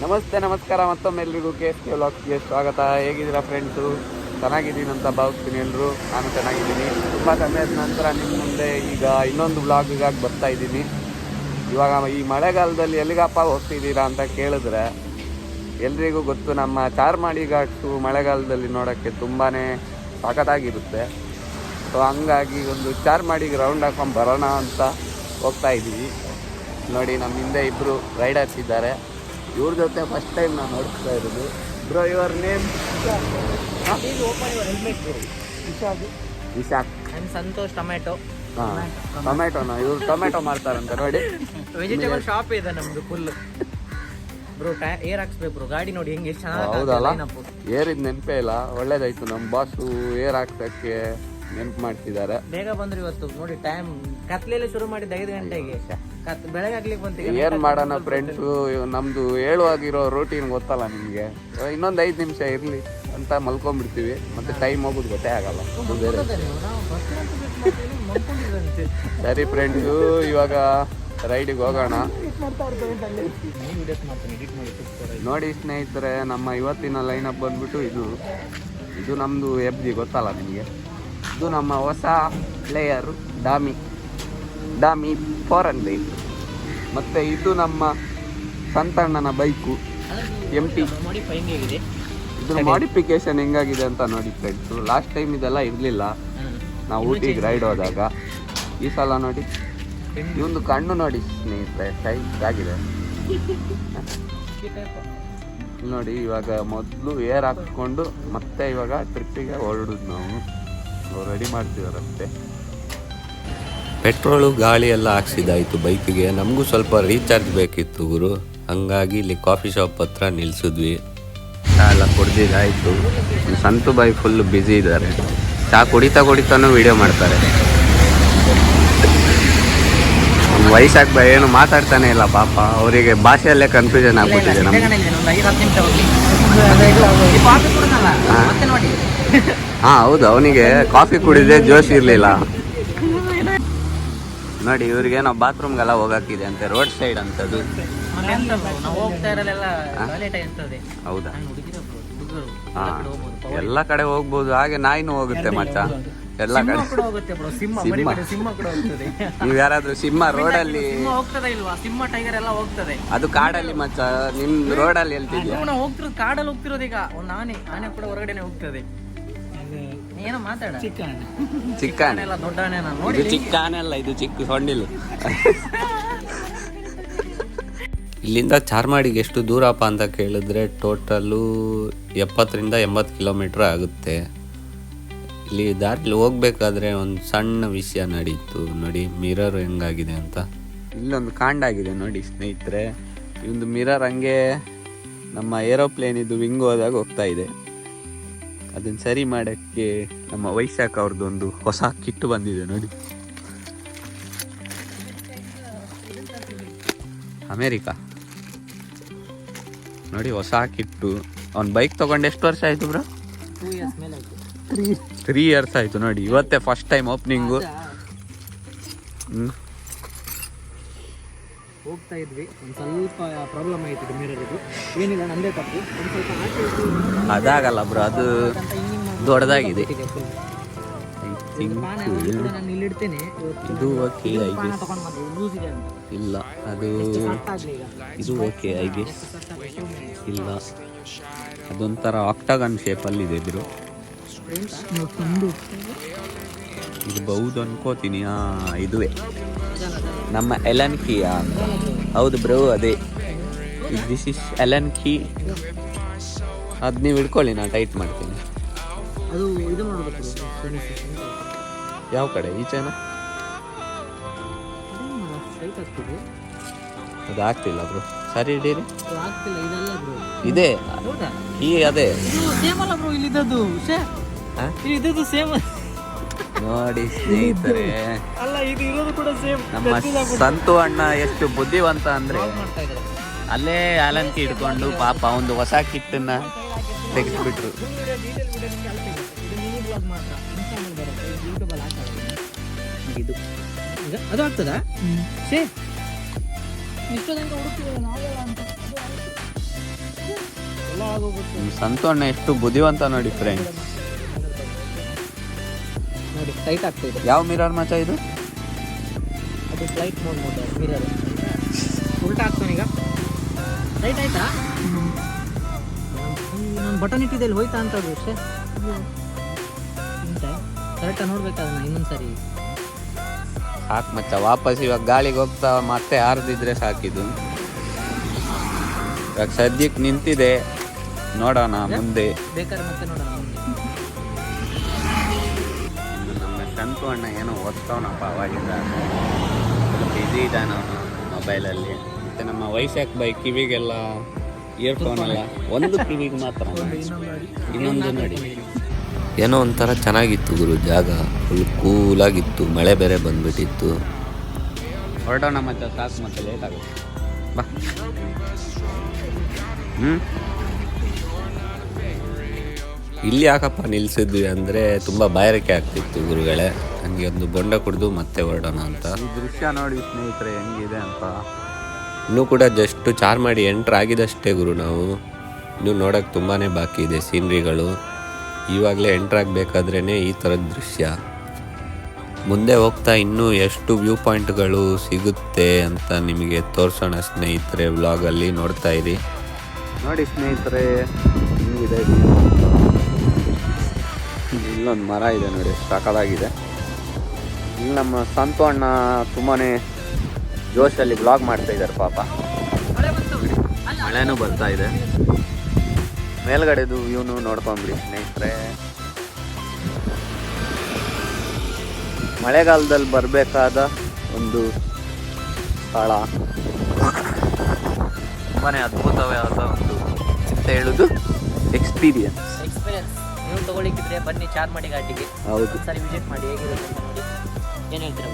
ನಮಸ್ತೆ ನಮಸ್ಕಾರ ಮತ್ತೊಮ್ಮೆ ಎಲ್ರಿಗೂ KSK ವ್ಲಾಗ್ಸ್ಗೆ ಸ್ವಾಗತ. ಹೇಗಿದ್ದೀರಾ ಫ್ರೆಂಡ್ಸು? ಚೆನ್ನಾಗಿದ್ದೀನಿ ಅಂತ ಭಾವಿಸ್ತೀನಿ ಎಲ್ಲರೂ. ನಾನು ಚೆನ್ನಾಗಿದ್ದೀನಿ. ತುಂಬ ಸಮಯದ ನಂತರ ನಿಮ್ಮ ಮುಂದೆ ಈಗ ಇನ್ನೊಂದು ವ್ಲಾಗಿಗಾಗಿ ಬರ್ತಾ ಇದ್ದೀನಿ. ಇವಾಗ ಈ ಮಳೆಗಾಲದಲ್ಲಿ ಎಲ್ಲಿಗಪ್ಪ ಹೋಗ್ತಿದ್ದೀರಾ ಅಂತ ಕೇಳಿದ್ರೆ ಎಲ್ರಿಗೂ ಗೊತ್ತು, ನಮ್ಮ ಚಾರ್ಮಾಡಿ ಘಾಟ್ಸು ಮಳೆಗಾಲದಲ್ಲಿ ನೋಡೋಕ್ಕೆ ತುಂಬಾ ಸಖತ್ತಾಗಿರುತ್ತೆ. ಸೊ ಹಂಗಾಗಿ ಒಂದು ಚಾರ್ಮಾಡಿಗೆ ರೌಂಡ್ ಹಾಕೊಂಡು ಬರೋಣ ಅಂತ ಹೋಗ್ತಾ ಇದ್ದೀವಿ. ನೋಡಿ, ನಮ್ಮ ಹಿಂದೆ ಇಬ್ಬರು ರೈಡರ್ಸ್ ಇದ್ದಾರೆ. ಇವ್ರ ಜೊತೆ ಫಸ್ಟ್ ಟೈಮ್ ನಾನು ನೋಡ್ತಾ ಇರೋದು. Bro, your name? Vishakh. Santosh. Tomato. ಹಾಂ, ಟೊಮೆಟೊನ ಇವ್ರು ಟೊಮೆಟೊ ಮಾಡ್ತಾರಂತ ನೋಡಿ. ವೆಜಿಟೇಬಲ್ ಶಾಪ್ ಇದೆ ನಮ್ದು ಫುಲ್. ಬ್ರೋ ಏರ್ ಹಾಕ್ಸ್ಬೇಕು ಬ್ರೋ. ಗಾಡಿ ನೋಡಿ ಹೆಂಗೆ ಎಷ್ಟು ಚೆನ್ನಾಗಿ. ಹೌದಲ್ಲ, ಏರಿದ್ ನೆನಪೇ ಇಲ್ಲ. ಒಳ್ಳೇದಾಯ್ತು, ನಮ್ಮ ಬಾಸು ಏರ್ ಹಾಕ್ಸಕ್ಕೆ ನೆನಪು ಮಾಡ್ತಿದ್ದಾರೆ. ಬೇಗ ಬಂದ್ರು ಇವತ್ತು. ನೋಡಿ ಟೈಮ್ ಕತ್ಲೆಯಲ್ಲಿ ಶುರು ಮಾಡಿದ್ದು 5 ಗಂಟೆಗೆ. ಬೆಳಗ್ಗೆ ಆಗ್ಲಿಕ್ಕೆ ಬಂತು. ಏನ್ ಮಾಡೋಣ ಫ್ರೆಂಡ್ಸು, ನಮ್ದು ಹೇಳುವಾಗಿರೋ ರೂಟೀನ್ ಗೊತ್ತಲ್ಲ ನಿಮ್ಗೆ. ಇನ್ನೊಂದು 5 ನಿಮಿಷ ಇರ್ಲಿ ಅಂತ ಮಲ್ಕೊಂಡ್ಬಿಡ್ತೀವಿ, ಮತ್ತೆ ಟೈಮ್ ಹೋಗೋದು ಗೊತ್ತೇ ಆಗಲ್ಲ. ಸರಿ ಫ್ರೆಂಡ್ಸು, ಇವಾಗ ರೈಡಿಗೆ ಹೋಗೋಣ. ನೋಡಿ ಸ್ನೇಹಿತರೆ, ನಮ್ಮ ಇವತ್ತಿನ ಲೈನಪ್ ಬಂದ್ಬಿಟ್ಟು ಇದು ನಮ್ಮದು FG ಗೊತ್ತಲ್ಲ ನಿಮಗೆ. ಇದು ನಮ್ಮ ಹೊಸ ಪ್ಲೇಯರು ಡಾಮಿ 400. ಮತ್ತು ಇದು ನಮ್ಮ ಸಂತಣ್ಣನ ಬೈಕು MT. ಇದು ಮಾಡಿಫಿಕೇಶನ್ ಹೆಂಗಾಗಿದೆ ಅಂತ ನೋಡಿ ಫ್ರೆಂಡ್ಸು. ಲಾಸ್ಟ್ ಟೈಮ್ ಇದೆಲ್ಲ ಇರಲಿಲ್ಲ ನಾವು ಊಟಿಗೆ ರೈಡ್ ಹೋದಾಗ. ಈ ಸಲ ನೋಡಿ ಇವೊಂದು ಕಣ್ಣು ನೋಡಿ ಸ್ನೇಹಿತರೆ, ಸೈಜ್ ಆಗಿದೆ ನೋಡಿ. ಇವಾಗ ಮೊದಲು ಏರ್ ಹಾಕ್ಕೊಂಡು ಮತ್ತೆ ಇವಾಗ ಟ್ರಿಪ್ಪಿಗೆ ಹೊರಡುದು. ನಾವು ರೆಡಿ ಮಾಡ್ತಿದಾರಂತೆ. ಪೆಟ್ರೋಲು ಗಾಳಿ ಎಲ್ಲ ಹಾಕ್ಸಿದಾಯ್ತು ಬೈಕಿಗೆ. ನಮಗೂ ಸ್ವಲ್ಪ ರೀಚಾರ್ಜ್ ಬೇಕಿತ್ತು ಗುರು, ಹಂಗಾಗಿ ಇಲ್ಲಿ ಕಾಫಿ ಶಾಪ್ ಹತ್ರ ನಿಲ್ಸಿದ್ವಿ. ಚಾ ಎಲ್ಲ ಕುಡ್ದಿದ್ದಾಯಿತು. ಸಂತು ಬಾಯಿ ಫುಲ್ ಬ್ಯುಸಿ ಇದ್ದಾರೆ. ಚಾ ಕುಡಿತಾನು ವಿಡಿಯೋ ಮಾಡ್ತಾರೆ. ವಯಸ್ಸಾಗಿ ಬಾಯ್ ಏನು ಮಾತಾಡ್ತಾನೆ ಇಲ್ಲ ಪಾಪ. ಅವರಿಗೆ ಭಾಷೆಯಲ್ಲೇ ಕನ್ಫ್ಯೂಷನ್ ಆಗ್ಬಿಟ್ಟಿದೆ ನಮ್ಗೆ. ಹಾಂ ಹೌದು, ಅವನಿಗೆ ಕಾಫಿ ಕುಡಿದ್ರೆ ಜೋಶ್ ಇರಲಿಲ್ಲ ನೋಡಿ. ಇವ್ರಿಗೇನೋ ಬಾತ್ರೂಮ್ಗೆಲ್ಲ ಹೋಗಕ್ಕಿದೆ ಅಂತೆ, ರೋಡ್ ಸೈಡ್ ಅಂತದ್ದು. ಹೌದಾ? ಹಾಂ, ಎಲ್ಲ ಕಡೆ ಹೋಗ್ಬೋದು. ಹಾಗೆ ನಾಯಿನೂ ಹೋಗುತ್ತೆ ಮಚ್ಚ, ಎಲ್ಲ ಕಡೆ. ನೀವು ಯಾರಾದ್ರೂ ಸಿಂಹ ರೋಡಲ್ಲಿ ಅದು ಕಾಡಲ್ಲಿ ಮಚ್ಚ, ನಿಮ್ ರೋಡಲ್ಲಿ ಹೇಳ್ತಿದ್ಯಾ? ಹೋಗ್ತಿರೋದು ಕಾಡಲ್ಲಿ ಹೋಗ್ತಿರೋದು. ಈಗ ಒಂದು ಆನೆ ಕೂಡ ಹೊರಗಡೆನೆ ಹೋಗ್ತದೆ. ಏನೋ ಮಾತಾಡ. ಚಿಕ್ಕ ಆನೆ ಎಲ್ಲ ದೊಡ್ಡ ಆನೆ. ಇದು ಚಿಕ್ಕ ಆನೆ ಅಲ್ಲ, ಇದು ಚಿಕ್ಕ ಸೊಂಡಿಲು. ಇಲ್ಲಿಂದ ಚಾರ್ಮಾಡಿಗೆ ಎಷ್ಟು ದೂರಪ್ಪ ಅಂತ ಕೇಳಿದ್ರೆ ಟೋಟಲು 70 ರಿಂದ 80 ಕಿಲೋಮೀಟ್ರ್ ಆಗುತ್ತೆ. ಇಲ್ಲಿ ದಾರಿಲಿ ಹೋಗ್ಬೇಕಾದ್ರೆ ಒಂದು ಸಣ್ಣ ವಿಷಯ ನಡೀತು ನೋಡಿ, ಮಿರರ್ ಹೆಂಗಾಗಿದೆ ಅಂತ. ಇಲ್ಲೊಂದು ಕಾಂಡ ಆಗಿದೆ ನೋಡಿ ಸ್ನೇಹಿತರೆ. ಈ ಒಂದು ಮಿರರ್ ಹಂಗೆ ನಮ್ಮ ಏರೋಪ್ಲೇನ್ ಇದು ವಿಂಗ್ ಹೋದಾಗ ಹೋಗ್ತಾ ಇದೆ. ಅದನ್ನು ಸರಿ ಮಾಡೋಕ್ಕೆ ನಮ್ಮ ವೈಶಾಖ್ ಅವ್ರದ್ದೊಂದು ಹೊಸ ಕಿಟ್ಟು ಬಂದಿದೆ ನೋಡಿ. ಅಮೇರಿಕಾ ನೋಡಿ, ಹೊಸ ಕಿಟ್ಟು. ಅವ್ನು ಬೈಕ್ ತೊಗೊಂಡು ಎಷ್ಟು ವರ್ಷ ಆಯಿತು ಬ್ರೋ? 3 ಇಯರ್ಸ್ ಆಯಿತು ನೋಡಿ. ಇವತ್ತೇ ಫಸ್ಟ್ ಟೈಮ್ ಓಪನಿಂಗು. ಹೋಗ್ತಾ ಇದ್ವಿ, ಒಂದು ಸ್ವಲ್ಪ ಪ್ರಾಬ್ಲಮ್ ಆಯ್ತು ಮಿರರ್ದು. ಏನಿಲ್ಲ, ನಂದೇ ತಪ್ಪು. ಒಂದು ಸ್ವಲ್ಪ ಅದಾಗಲ್ಲ ಬ್ರೋ, ಅದು ದೊಡ್ಡದಾಗಿದೆ. ನಾನು ಇಲ್ಲಿಡ್ತೇನೆ. ಇದು ಓಕೆ ಐ ಗೆಸ್. ಇಲ್ಲ, ಅದು ಇದು ಓಕೆ ಐ ಗೆಸ್. ಇಲ್ಲ, ಅದೊಂಥರ ಆಕ್ಟಾಗನ್ ಶೇಪಲ್ಲಿದೆ ಬ್ರೋ. ಇದು ಬಹುದು ಅನ್ಕೋತೀನಿ. ಇದುವೇ ನಮ್ಮ ಎಲನ್ ಕೀ ಅಂತ. ಹೌದು ಬ್ರೋ, ಅದೇ. This is Elon key. ಅದು ನೀವು ಇಟ್ಕೊಳ್ಳಿ, ನಾನು ಟೈಟ್ ಮಾಡ್ತೀನಿ. ಅದು ಇದು ಮಾಡಬೇಕು. ಯಾವ ಕಡೆ? ಈಚೆನಾ? ಅದು ಆಗ್ತಿಲ್ಲ ಬ್ರೋ. ಸರಿ ಇಡೀರಿ. ಆಗ್ತಿಲ್ಲ, ಇದಲ್ಲ ಬ್ರೋ. ಇದೆ ಈ ಅದೇ ಸೇಮ್ ಅಲ್ಲ ಬ್ರೋ. ಇಲ್ಲಿದ್ದದ್ದು ಇಲ್ಲಿದ್ದದ್ದು ಸೇಮ್ ನೋಡಿ ಸ್ನೇಹಿತರೆ. ಅಲ್ಲ, ಇದು ಇರೋದು ಕೂಡ ಸೇಮ್. ನಮ್ಮ ಸಂತು ಅಣ್ಣ ಎಷ್ಟು ಬುದ್ಧಿವಂತ ಅಂದ್ರೆ, ಅಲ್ಲೇ ಆಲಂಕಿ ಹಿಡ್ಕೊಂಡು ಪಾಪ ಒಂದು ಹೊಸ ಕಿಟ್ಟನ್ನ ತೆಗೆದ್ಬಿಟ್ರು. ಇದು ಅದು ಆಗ್ತದಾ? ಸೇಮ್ ಇಷ್ಟು ತನಕ ಹುಡುಕ್ತಿದ್ರೆ ನಾವೆಲ್ಲ ಅಂತ. ಎಲ್ಲ ಆಗೋಗುತ್ತೆ ಸಂತೋಣ ಎಷ್ಟು ಬುದ್ಧಿವಂತ ನೋಡಿ ಫ್ರೆಂಡ್. ನೋಡಿ ಟೈಟ್ ಆಗ್ತಾಯಿದೆ. ಯಾವ ಮಿರರ್ ಮಚ್ಚ ಇದು? ಅದು ಫ್ಲೈಟ್ ಮೋಡ್ ಮಿರರ್. ಉಲ್ಟಾ ಆಗ್ತಾನೆ ಈಗ. ಟೈಟ್ ಆಯ್ತಾ? ನಾನು ಬಟನ್ ಇಟ್ಟಿದ್ದಲ್ಲಿ ಹೋಯ್ತಾ ಅಂತ ಅದು ಅಷ್ಟೇ. ಕರೆಕ್ಟಾಗಿ ನೋಡ್ಬೇಕಾದ್ರೆ ಇನ್ನೊಂದು ಸರಿ. ಸಾಕು ಮಚ್ಚ, ವಾಪಸ್ ಇವಾಗ ಗಾಳಿಗೆ ಹೋಗ್ತಾ ಮತ್ತೆ ಹಾರ್ದಿದ್ರೆ ಸಾಕಿದು. ಇವಾಗ ಸದ್ಯಕ್ಕೆ ನಿಂತಿದೆ, ನೋಡೋಣ ಮುಂದೆ. ಬೇಕಾದ್ರೆ ಮತ್ತೆ ನೋಡೋಣ ಮುಂದೆ. ನಮ್ಮ ಸಂತು ಅಣ್ಣ ಏನೋ ಓದ್ತಾವನಪ್ಪ ಅವಾಗಿಂದ, ಬಿಸಿ ಇದ್ದಾನ ಅವನು ಮೊಬೈಲಲ್ಲಿ. ಮತ್ತು ನಮ್ಮ ವೈಶಾಖ್ ಬೈ ಕಿವಿಗೆಲ್ಲ ಇಯರ್ಫೋನ್ ಎಲ್ಲ ಒಂದು ಕಿವಿಗೆ ಮಾತ್ರ, ಇನ್ನೊಂದು ನೋಡಿ. ಏನೋ ಒಂಥರ ಚೆನ್ನಾಗಿತ್ತು ಗುರು, ಜಾಗ ಫುಲ್ ಕೂಲಾಗಿತ್ತು, ಮಳೆ ಬೇರೆ ಬಂದ್ಬಿಟ್ಟಿತ್ತು. ಹೊರಡೋಣ ಮತ್ತೆ, ಸಾಕು ಮತ್ತೆ ಲೇಟ್ ಆಗುತ್ತೆ ಬಾ. ಇಲ್ಲಿ ಯಾಕಪ್ಪ ನಿಲ್ಸಿದ್ವಿ ಅಂದರೆ ತುಂಬ ಬಾಯಾರಿಕೆ ಆಗ್ತಿತ್ತು ಗುರುಗಳೇ. ನನಗೆ ಒಂದು ಬೊಂಡ ಕುಡಿದು ಮತ್ತೆ ಹೊರಡೋಣ ಅಂತ. ಈ ದೃಶ್ಯ ನೋಡಿ ಸ್ನೇಹಿತರೆ ಹೆಂಗಿದೆ ಅಂತ. ಇನ್ನೂ ಕೂಡ ಜಸ್ಟ್ ಚಾರ್ಮಾಡಿ ಎಂಟ್ರ್ ಆಗಿದಷ್ಟೇ ಗುರು ನಾವು. ಇನ್ನೂ ನೋಡೋಕ್ಕೆ ತುಂಬಾ ಬಾಕಿ ಇದೆ ಸೀನ್ರಿಗಳು. ಇವಾಗಲೇ ಎಂಟ್ರ್ ಆಗಬೇಕಾದ್ರೇ ಈ ಥರದ ದೃಶ್ಯ. ಮುಂದೆ ಹೋಗ್ತಾ ಇನ್ನೂ ಎಷ್ಟು ವ್ಯೂ ಪಾಯಿಂಟ್ಗಳು ಸಿಗುತ್ತೆ ಅಂತ ನಿಮಗೆ ತೋರಿಸೋಣ ಸ್ನೇಹಿತರೆ ವ್ಲಾಗಲ್ಲಿ. ನೋಡ್ತಾ ಇರಿ. ನೋಡಿ ಸ್ನೇಹಿತರೆ ಹಿಂಗಿದೆ. ಇಲ್ಲೊಂದು ಮರ ಇದೆ ನೋಡಿ, ಸಾಕಾಗಿದೆ. ಇಲ್ಲಿ ನಮ್ಮ ಸಂತು ಅಣ್ಣ ತುಂಬಾ ಜೋಶಲ್ಲಿ ಬ್ಲಾಗ್ ಮಾಡ್ತಾ ಇದ್ದಾರೆ ಪಾಪ. ಮಳೆನೂ ಬರ್ತಾ ಇದೆ. ಮೇಲ್ಗಡೆದು ವ್ಯೂನು ನೋಡ್ಕೊಂಬಿಡಿ ಸ್ನೇಹಿತರೆ. ಮಳೆಗಾಲದಲ್ಲಿ ಬರಬೇಕಾದ ಒಂದು ಸ್ಥಳ, ತುಂಬಾ ಅದ್ಭುತವಾದ ಒಂದು ಅಂತ ಹೇಳೋದು ಎಕ್ಸ್ಪೀರಿಯನ್ಸ್. ನೀವು ತಗೊಳ್ಳಿಕ್ಕಿದ್ರೆ ಬನ್ನಿ ಚಾರ್ಮಾಡಿ ಘಾಟಿಗೆ. ಹೌದು, ಸರಿ ವಿಸಿಟ್ ಮಾಡಿ, ಹೇಗಿರುತ್ತೆ ಅಂತ ನೋಡಿ. ಏನು ಹೇಳ್ತೀರಾ?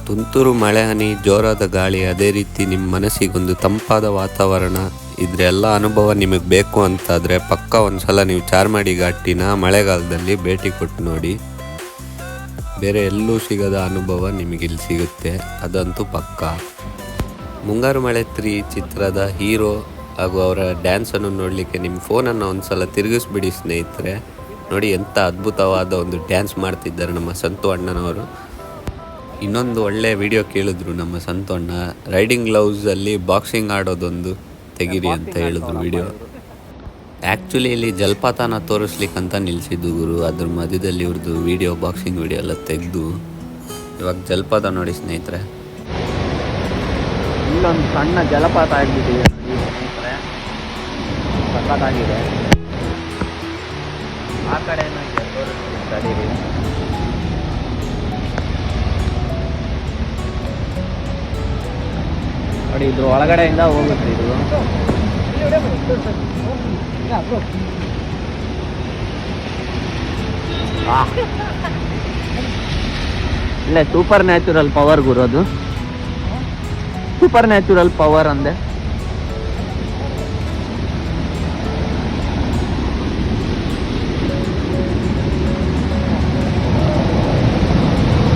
ತುಂತುರು ಮಳೆ ಹನಿ, ಜೋರಾದ ಗಾಳಿ, ಅದೇ ರೀತಿ ನಿಮ್ಮ ಮನಸ್ಸಿಗೊಂದು ತಂಪಾದ ವಾತಾವರಣ, ಇದರೆಲ್ಲ ಅನುಭವ ನಿಮಗೆ ಬೇಕು ಅಂತಾದರೆ ಪಕ್ಕ ಒಂದು ಸಲ ನೀವು ಚಾರ್ಮಾಡಿ ಘಾಟಿನ ಮಳೆಗಾಲದಲ್ಲಿ ಭೇಟಿ ಕೊಟ್ಟು ನೋಡಿ. ಬೇರೆ ಎಲ್ಲೂ ಸಿಗದ ಅನುಭವ ನಿಮಗಿಲ್ಲಿ ಸಿಗುತ್ತೆ, ಅದಂತೂ ಪಕ್ಕ. ಮುಂಗಾರು ಮಳೆ 3 ಚಿತ್ರದ ಹೀರೋ ಹಾಗೂ ಅವರ ಡ್ಯಾನ್ಸನ್ನು ನೋಡಲಿಕ್ಕೆ ನಿಮ್ಮ ಫೋನನ್ನು ಒಂದು ಸಲ ತಿರುಗಿಸ್ಬಿಡಿ ಸ್ನೇಹಿತರೆ. ನೋಡಿ ಎಂಥ ಅದ್ಭುತವಾದ ಒಂದು ಡ್ಯಾನ್ಸ್ ಮಾಡ್ತಿದ್ದಾರೆ ನಮ್ಮ ಸಂತು ಅಣ್ಣನವರು. ಇನ್ನೊಂದು ಒಳ್ಳೆ ವಿಡಿಯೋ ಕೇಳಿದ್ರು ನಮ್ಮ ಸಂತು ಅಣ್ಣ, ರೈಡಿಂಗ್ ಗ್ಲೌಸಲ್ಲಿ ಬಾಕ್ಸಿಂಗ್ ಆಡೋದೊಂದು ತೆಗೀರಿ ಅಂತ ಹೇಳಿದ್ರು ವಿಡಿಯೋ. ಆ್ಯಕ್ಚುಲಿ ಇಲ್ಲಿ ಜಲಪಾತನ ತೋರಿಸ್ಲಿಕ್ಕಂತ ನಿಲ್ಲಿಸಿದ್ದು ಗುರು. ಅದ್ರ ಮಧ್ಯದಲ್ಲಿ ಇವ್ರದ್ದು ವಿಡಿಯೋ, ಬಾಕ್ಸಿಂಗ್ ವಿಡಿಯೋ ಎಲ್ಲ ತೆಗೆದು ಇವಾಗ ಜಲಪಾತ ನೋಡಿ ಸ್ನೇಹಿತರೆ. ಇಲ್ಲೊಂದು ಸಣ್ಣ ಜಲಪಾತ ಆಗಿಬಿಟ್ಟಿದೆ ಸ್ನೇಹಿತರೆ, ಸಖತ್ತಾಗಿದೆ. ಆ ಕಡೆನೂ ಇದೆ, ತೋರಿಸ್ತೀನಿ ತಡೀರಿ. ನೋಡಿ ಇದ್ರ ಒಳಗಡೆಯಿಂದ ಹೋಗುತ್ತೆ ಇದು. ಇಲ್ಲ, ಸೂಪರ್ ನ್ಯಾಚುರಲ್ ಪವರ್ ಗುರು, ಅದು ಸೂಪರ್ ನ್ಯಾಚುರಲ್ ಪವರ್ ಅಂದೆ.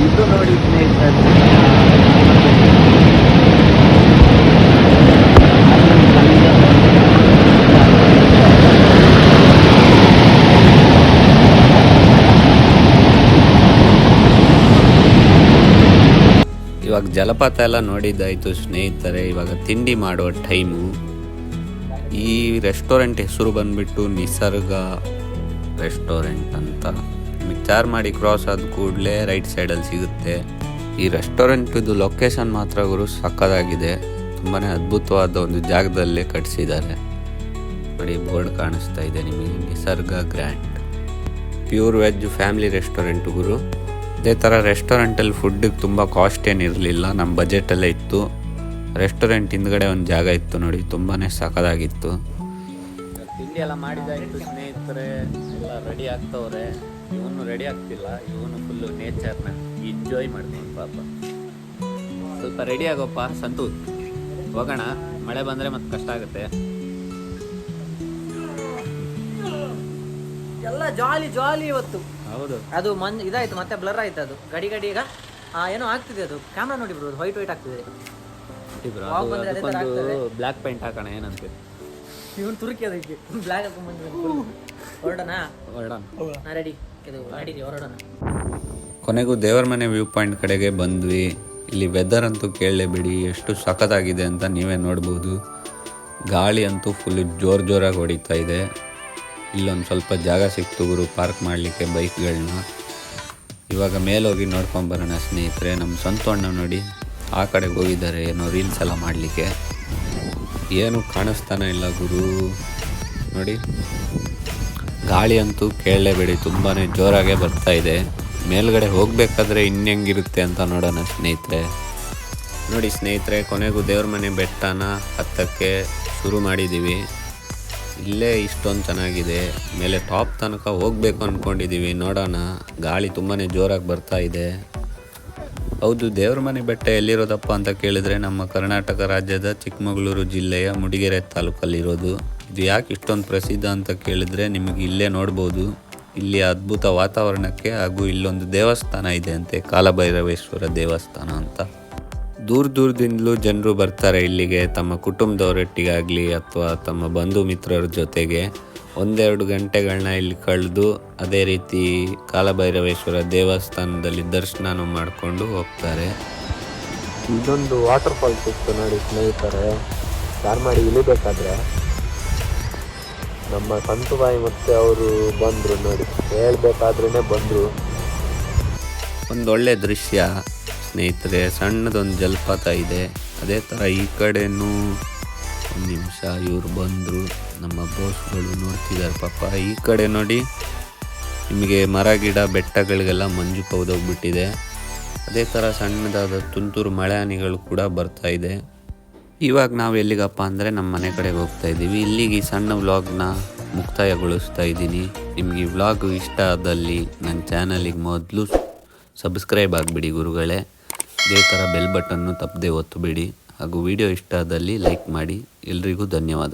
ಇದು ನೋಡಿ ಸ್ನೇಹಿತರೆ, ಇವಾಗ ಜಲಪಾತ ಎಲ್ಲ ನೋಡಿದ್ದಾಯಿತು ಸ್ನೇಹಿತರೆ. ಇವಾಗ ತಿಂಡಿ ಮಾಡುವ ಟೈಮು. ಈ ರೆಸ್ಟೋರೆಂಟ್ ಹೆಸರು ಬಂದುಬಿಟ್ಟು ನಿಸರ್ಗ ರೆಸ್ಟೋರೆಂಟ್ ಅಂತ. ನಿಮಗೆ ಚಾರ್ಮಾಡಿ ಕ್ರಾಸ್ ಆದ ಕೂಡಲೇ ರೈಟ್ ಸೈಡಲ್ಲಿ ಸಿಗುತ್ತೆ. ಈ ರೆಸ್ಟೋರೆಂಟಿದು ಲೊಕೇಶನ್ ಮಾತ್ರ ಗುರು ಸಕ್ಕತ್ತಾಗಿದೆ. ತುಂಬಾ ಅದ್ಭುತವಾದ ಒಂದು ಜಾಗದಲ್ಲೇ ಕಟ್ಟಿಸಿದ್ದಾರೆ ನೋಡಿ. ಬೋರ್ಡ್ ಕಾಣಿಸ್ತಾ ಇದೆ ನಿಮಗೆ, Nisarga grand pure veg family restaurant ಗುರು. ಅದೇ ಥರ ರೆಸ್ಟೋರೆಂಟಲ್ಲಿ ಫುಡ್ಡಿಗೆ ತುಂಬ ಕಾಸ್ಟ್ ಏನಿರಲಿಲ್ಲ, ನಮ್ಮ ಬಜೆಟಲ್ಲೇ ಇತ್ತು. ರೆಸ್ಟೋರೆಂಟ್ ಹಿಂದ್ಗಡೆ ಒಂದು ಜಾಗ ಇತ್ತು ನೋಡಿ, ತುಂಬಾ ಸಖತ್ತಾಗಿತ್ತು. ತಿಂಡಿ ಎಲ್ಲ ಮಾಡಿದಾಯಿತು ಸ್ನೇಹಿತರೆ, ಎಲ್ಲ ರೆಡಿ ಆಗ್ತವ್ರೆ. ಇವನು ರೆಡಿ ಆಗ್ತಿಲ್ಲ, ಇವನು ಫುಲ್ಲು ನೇಚರ್ನ ಎಂಜಾಯ್ ಮಾಡ್ತೀನಿ ಪಾಪ. ಸ್ವಲ್ಪ ರೆಡಿ ಆಗೋಪ್ಪ ಸಂತು, ಹೋಗೋಣ. ಮಳೆ ಬಂದರೆ ಮತ್ತೆ ಕಷ್ಟ ಆಗುತ್ತೆ. ಎಲ್ಲ ಜಾಲಿ ಜಾಲಿ ಇವತ್ತು. ಹೌದು, ಅದು ಇದಾಯ್ತು, ಮತ್ತೆ ಬ್ಲರ್ ಆಯ್ತು ಅದು ಗಡಿ ಈಗ. ಏನೋ ಆಗ್ತಿದೆ, ಅದು ಕ್ಯಾಮ್ರಾ ನೋಡಿ ಬ್ರೋ, ವೈಟ್ ಆಗ್ತಿದೆ. ಬ್ಲಾಕ್ ಪೇಂಟ್ ಹಾಕೋಣ ಏನಂತೆ. ಇವನು ತುರುಕಿ ಅದಕ್ಕೆ ಬ್ಲಾಗ್ ಹಾಕೊಂಡ್ಬಂದಿದ್ದಾನೆ. ಹೊರಡೋಣ? ನಾ ರೆಡಿ. ಇದು ನಡೀರಿ, ಹೊರಡೋಣ. ಕೊನೆಗೂ ದೇವರ ಮನೆ ವ್ಯೂ ಪಾಯಿಂಟ್ ಕಡೆಗೆ ಬಂದ್ವಿ. ಇಲ್ಲಿ ವೆದರ್ ಅಂತೂ ಕೇಳಲೇಬಿಡಿ, ಎಷ್ಟು ಸಖತ್ತಾಗಿದೆ ಅಂತ ನೀವೇ ನೋಡ್ಬೋದು. ಗಾಳಿ ಅಂತೂ ಫುಲ್ ಜೋರಾಗಿ ಹೊಡಿತಾ ಇದೆ. ಇಲ್ಲೊಂದು ಸ್ವಲ್ಪ ಜಾಗ ಸಿಕ್ತು ಗುರು ಪಾರ್ಕ್ ಮಾಡಲಿಕ್ಕೆ ಬೈಕ್ಗಳನ್ನ. ಇವಾಗ ಮೇಲೋಗಿ ನೋಡ್ಕೊಂಬರೋಣ ಸ್ನೇಹಿತರೆ. ನಮ್ಮ ಸ್ವಂತ ಅಣ್ಣ ನೋಡಿ ಆ ಕಡೆಗೆ ಹೋಗಿದ್ದಾರೆ ಏನೋ ರೀಲ್ಸ್ ಎಲ್ಲ ಮಾಡಲಿಕ್ಕೆ. ಏನು ಕಾಣಿಸ್ತಾನೆ ಇಲ್ಲ ಗುರು ನೋಡಿ. ಗಾಳಿ ಅಂತೂ ಕೇಳಲೇಬೇಡಿ, ತುಂಬಾ ಜೋರಾಗೇ ಬರ್ತಾ ಇದೆ. ಮೇಲ್ಗಡೆ ಹೋಗಬೇಕಾದ್ರೆ ಇನ್ನೆಂಗಿರುತ್ತೆ ಅಂತ ನೋಡೋಣ ಸ್ನೇಹಿತರೆ. ನೋಡಿ ಸ್ನೇಹಿತರೆ, ಕೊನೆಗೂ ದೇವ್ರ ಮನೆ ಬೆಟ್ಟನ ಹತ್ತಕ್ಕೆ ಶುರು ಮಾಡಿದ್ದೀವಿ. ಇಲ್ಲೇ ಇಷ್ಟೊಂದು ಚೆನ್ನಾಗಿದೆ. ಮೇಲೆ ಟಾಪ್ ತನಕ ಹೋಗಬೇಕು ಅಂದ್ಕೊಂಡಿದ್ದೀವಿ. ನೋಡೋಣ, ಗಾಳಿ ತುಂಬಾ ಜೋರಾಗಿ ಬರ್ತಾ ಇದೆ. ಹೌದು, ದೇವ್ರ ಮನೆ ಬೆಟ್ಟ ಎಲ್ಲಿರೋದಪ್ಪ ಅಂತ ಕೇಳಿದ್ರೆ ನಮ್ಮ ಕರ್ನಾಟಕ ರಾಜ್ಯದ ಚಿಕ್ಕಮಗಳೂರು ಜಿಲ್ಲೆಯ ಮೂಡಿಗೆರೆ ತಾಲೂಕಲ್ಲಿರೋದು. ಇದು ಯಾಕೆ ಇಷ್ಟೊಂದು ಪ್ರಸಿದ್ಧ ಅಂತ ಕೇಳಿದ್ರೆ ನಿಮಗೆ ಇಲ್ಲೇ ನೋಡ್ಬೋದು. ಇಲ್ಲಿ ಅದ್ಭುತ ವಾತಾವರಣಕ್ಕೆ ಹಾಗೂ ಇಲ್ಲೊಂದು ದೇವಸ್ಥಾನ ಇದೆ ಅಂತೆ, ಕಾಲಭೈರವೇಶ್ವರ ದೇವಸ್ಥಾನ ಅಂತ. ದೂರದಿಂದಲೂ ಜನರು ಬರ್ತಾರೆ ಇಲ್ಲಿಗೆ, ತಮ್ಮ ಕುಟುಂಬದವರೊಟ್ಟಿಗಾಗಲಿ ಅಥವಾ ತಮ್ಮ ಬಂಧು ಮಿತ್ರರ ಜೊತೆಗೆ 1-2 ಗಂಟೆಗಳನ್ನ ಇಲ್ಲಿ ಕಳೆದು ಅದೇ ರೀತಿ ಕಾಲಭೈರವೇಶ್ವರ ದೇವಸ್ಥಾನದಲ್ಲಿ ದರ್ಶನ ಮಾಡಿಕೊಂಡು ಹೋಗ್ತಾರೆ. ಇದೊಂದು ವಾಟರ್ ಫಾಲ್ಸ್ ಇತ್ತು ನೋಡಿ ಸ್ನೇಹಿತರೆ. ಚಾರ್ಮಾಡಿ ಇಳಿಬೇಕಾದ್ರೆ ನಮ್ಮ ಸಂತುಬಾಯಿ ಮತ್ತೆ ಅವರು ಬಂದರು ನೋಡಿ, ಹೇಳ್ಬೇಕಾದ್ರೇ ಬಂದರು. ಒಂದೊಳ್ಳೆ ದೃಶ್ಯ ಸ್ನೇಹಿತರೆ. ಸಣ್ಣದೊಂದು ಜಲಪಾತ ಇದೆ. ಅದೇ ಥರ ಈ ಕಡೆನೂ ಒಂದು ನಿಮಿಷ ಇವ್ರು ಬಂದರು, ನಮ್ಮ ಬೋಸ್ಗಳು ನೋಡ್ತಿದ್ದಾರೆ ಪಾಪ. ಈ ಕಡೆ ನೋಡಿ ನಿಮಗೆ ಮರ ಗಿಡ ಬೆಟ್ಟಗಳಿಗೆಲ್ಲ ಮಂಜು ಕವಿದೋಗ್ಬಿಟ್ಟಿದೆ. ಅದೇ ಥರ ಸಣ್ಣದಾದ ತುಂತುರು ಮಳೆ ಹನಿಗಳು ಕೂಡ ಬರ್ತಾ ಇದೆ. ಇವಾಗ ನಾವು ಎಲ್ಲಿಗಪ್ಪ ಅಂದರೆ ನಮ್ಮ ಮನೆ ಕಡೆಗೆ ಹೋಗ್ತಾ ಇದ್ದೀವಿ. ಇಲ್ಲಿಗೆ ಈ ಸಣ್ಣ ವ್ಲಾಗ್ನ ಮುಕ್ತಾಯಗೊಳಿಸ್ತಾ ಇದ್ದೀನಿ. ನಿಮಗೆ ಈ ವ್ಲಾಗ್ ಇಷ್ಟ ಆದಲ್ಲಿ ನನ್ನ ಚಾನಲಿಗೆ ಮೊದಲು ಸಬ್ಸ್ಕ್ರೈಬ್ ಆಗಿಬಿಡಿ ಗುರುಗಳೇ. ಇದೇ ಥರ ಬೆಲ್ ಬಟನ್ನು ತಪ್ಪದೆ ಒತ್ತುಬಿಡಿ. ಹಾಗೂ ವಿಡಿಯೋ ಇಷ್ಟ ಆದಲ್ಲಿ ಲೈಕ್ ಮಾಡಿ. ಎಲ್ರಿಗೂ ಧನ್ಯವಾದ.